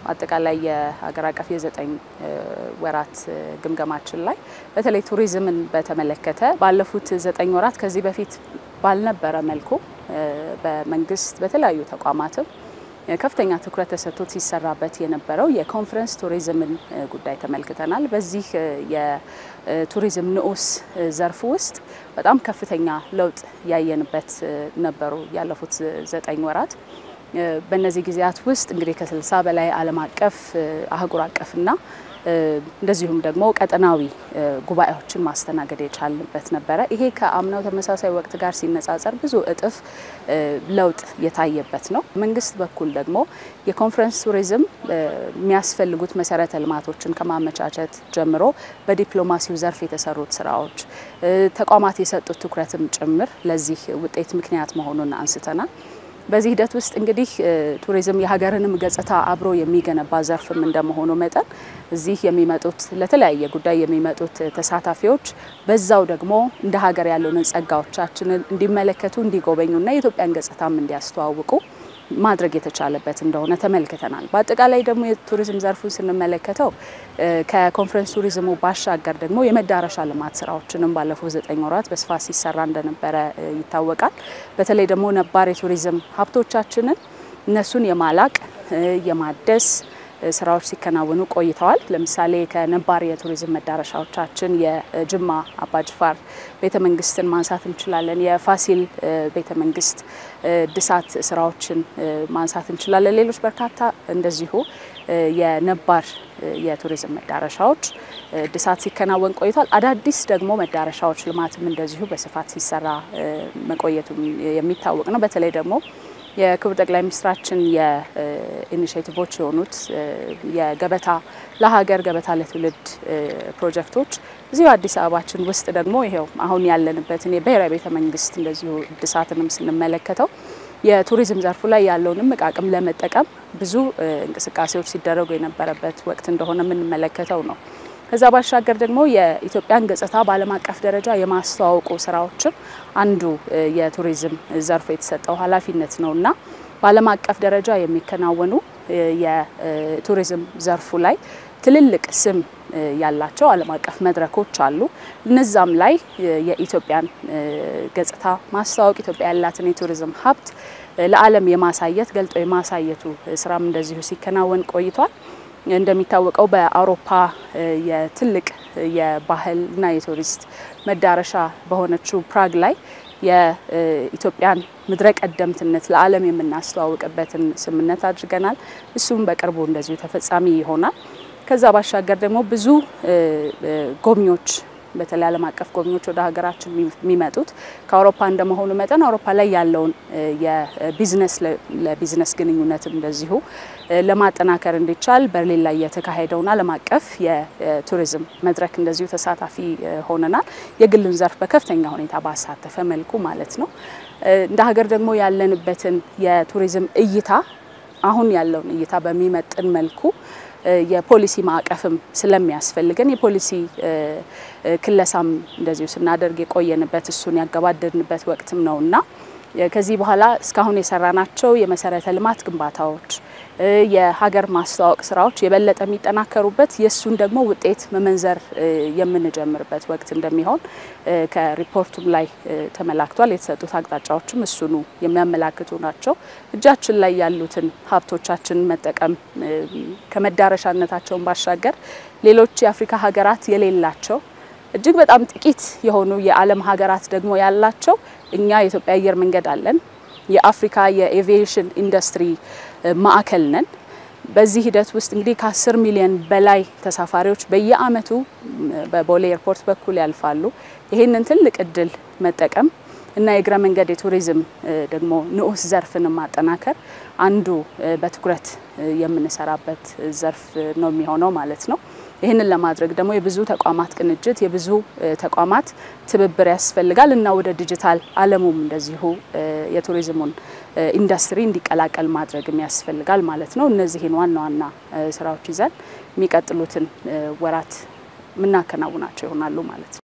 አጠቃላይ የሀገር አቀፍ የዘጠኝ ወራት ግምገማችን ላይ በተለይ ቱሪዝምን በተመለከተ ባለፉት 9 ወራት ከዚህ በፊት ባልነበረ መልኩ በመንግስት በተለያዩ ተቋማትም ከፍተኛ ትኩረት ተሰጥቶት ሲሰራበት የነበረው የኮንፈረንስ ቱሪዝምን ጉዳይ ተመልክተናል። በዚህ የቱሪዝም ንዑስ ዘርፍ ውስጥ በጣም ከፍተኛ ለውጥ ያየንበት ነበሩ ያለፉት 9 ወራት። በእነዚህ ጊዜያት ውስጥ እንግዲህ ከ60 በላይ ዓለም አቀፍ አህጉር አቀፍና እንደዚሁም ደግሞ ቀጠናዊ ጉባኤዎችን ማስተናገድ የቻልንበት ነበር። ይሄ ከአምናው ተመሳሳይ ወቅት ጋር ሲነጻጸር ብዙ እጥፍ ለውጥ የታየበት ነው። መንግስት በኩል ደግሞ የኮንፈረንስ ቱሪዝም የሚያስፈልጉት መሰረተ ልማቶችን ከማመቻቸት ጀምሮ በዲፕሎማሲው ዘርፍ የተሰሩት ስራዎች ተቋማት የሰጡት ትኩረትም ጭምር ለዚህ ውጤት ምክንያት መሆኑን አንስተናል። በዚህ ሂደት ውስጥ እንግዲህ ቱሪዝም የሀገርንም ገጽታ አብሮ የሚገነባ ዘርፍም እንደመሆኑ መጠን እዚህ የሚመጡት ለተለያየ ጉዳይ የሚመጡት ተሳታፊዎች በዛው ደግሞ እንደ ሀገር ያሉንን ጸጋዎቻችንን እንዲመለከቱ እንዲጎበኙና የኢትዮጵያን ገጽታም እንዲያስተዋውቁ ማድረግ የተቻለበት እንደሆነ ተመልክተናል። በአጠቃላይ ደግሞ የቱሪዝም ዘርፉን ስንመለከተው ከኮንፈረንስ ቱሪዝሙ ባሻገር ደግሞ የመዳረሻ ልማት ስራዎችንም ባለፉት 9 ወራት በስፋት ሲሰራ እንደነበረ ይታወቃል። በተለይ ደግሞ ነባር የቱሪዝም ሀብቶቻችንን እነሱን የማላቅ የማደስ ስራዎች ሲከናወኑ ቆይተዋል። ለምሳሌ ከነባር የቱሪዝም መዳረሻዎቻችን የጅማ አባጅፋር ቤተመንግስትን ማንሳት እንችላለን። የፋሲል ቤተመንግስት ድሳት ስራዎችን ማንሳት እንችላለን። ሌሎች በርካታ እንደዚሁ የነባር የቱሪዝም መዳረሻዎች ድሳት ሲከናወን ቆይቷል። አዳዲስ ደግሞ መዳረሻዎች ልማትም እንደዚሁ በስፋት ሲሰራ መቆየቱ የሚታወቅ ነው። በተለይ ደግሞ የክቡር ጠቅላይ ሚኒስትራችን የኢኒሼቲቮች የሆኑት የገበታ ለሀገር ገበታ ለትውልድ ፕሮጀክቶች እዚሁ አዲስ አበባችን ውስጥ ደግሞ ይሄው አሁን ያለንበትን የብሔራዊ ቤተ መንግስት እንደዚሁ ድሳትንም ስንመለከተው የቱሪዝም ዘርፉ ላይ ያለውንም አቅም ለመጠቀም ብዙ እንቅስቃሴዎች ሲደረጉ የነበረበት ወቅት እንደሆነ የምንመለከተው ነው። ከዛ ባሻገር ደግሞ የኢትዮጵያን ገጽታ በዓለም አቀፍ ደረጃ የማስተዋወቁ ስራዎችም አንዱ የቱሪዝም ዘርፍ የተሰጠው ኃላፊነት ነውና በዓለም አቀፍ ደረጃ የሚከናወኑ የቱሪዝም ዘርፉ ላይ ትልልቅ ስም ያላቸው ዓለም አቀፍ መድረኮች አሉ። እነዛም ላይ የኢትዮጵያን ገጽታ ማስተዋወቅ ኢትዮጵያ ያላትን የቱሪዝም ሀብት ለዓለም የማሳየት ገልጦ የማሳየቱ ስራም እንደዚሁ ሲከናወን ቆይቷል። እንደሚታወቀው በአውሮፓ የትልቅ የባህልና የቱሪስት መዳረሻ በሆነችው ፕራግ ላይ የኢትዮጵያን ምድረ ቀደምትነት ለዓለም የምናስተዋውቅበትን ስምምነት አድርገናል። እሱም በቅርቡ እንደዚሁ ተፈጻሚ ይሆናል። ከዛ ባሻገር ደግሞ ብዙ ጎብኚዎች በተለይ ዓለም አቀፍ ጎብኚዎች ወደ ሀገራችን የሚመጡት ከአውሮፓ እንደመሆኑ መጠን አውሮፓ ላይ ያለውን የቢዝነስ ለቢዝነስ ግንኙነት እንደዚሁ ለማጠናከር እንዲቻል በርሊን ላይ የተካሄደውና ዓለም አቀፍ የቱሪዝም መድረክ እንደዚሁ ተሳታፊ ሆነናል። የግሉን ዘርፍ በከፍተኛ ሁኔታ ባሳተፈ መልኩ ማለት ነው። እንደ ሀገር ደግሞ ያለንበትን የቱሪዝም እይታ አሁን ያለውን እይታ በሚመጥን መልኩ የፖሊሲ ማዕቀፍም ስለሚያስፈልገን የፖሊሲ ክለሳም እንደዚሁ ስናደርግ የቆየንበት እሱን ያገባደድንበት ወቅትም ነውና ከዚህ በኋላ እስካሁን የሰራናቸው የመሰረተ ልማት ግንባታዎች የሀገር ማስተዋወቅ ስራዎች የበለጠ የሚጠናከሩበት የሱን ደግሞ ውጤት መመንዘር የምንጀምርበት ወቅት እንደሚሆን ከሪፖርቱም ላይ ተመላክቷል። የተሰጡት አቅጣጫዎችም እሱኑ የሚያመላክቱ ናቸው። እጃችን ላይ ያሉትን ሀብቶቻችን መጠቀም ከመዳረሻነታቸው ባሻገር ሌሎች የአፍሪካ ሀገራት የሌላቸው እጅግ በጣም ጥቂት የሆኑ የዓለም ሀገራት ደግሞ ያላቸው እኛ የኢትዮጵያ አየር መንገድ አለን። የአፍሪካ የኤቪዬሽን ኢንዱስትሪ ማዕከል ነን። በዚህ ሂደት ውስጥ እንግዲህ ከ10 ሚሊዮን በላይ ተሳፋሪዎች በየአመቱ በቦሌ ኤርፖርት በኩል ያልፋሉ። ይሄንን ትልቅ እድል መጠቀም እና የእግረ መንገድ የቱሪዝም ደግሞ ንዑስ ዘርፍን ማጠናከር አንዱ በትኩረት የምንሰራበት ዘርፍ ነው የሚሆነው ማለት ነው። ይሄንን ለማድረግ ደግሞ የብዙ ተቋማት ቅንጅት የብዙ ተቋማት ትብብር ያስፈልጋል እና ወደ ዲጂታል ዓለሙም እንደዚሁ የቱሪዝሙን ኢንዱስትሪ እንዲቀላቀል ማድረግ ያስፈልጋል ማለት ነው። እነዚህን ዋና ስራዎች ይዘን የሚቀጥሉትን ወራት ምናከናውናቸው ይሆናሉ ማለት ነው።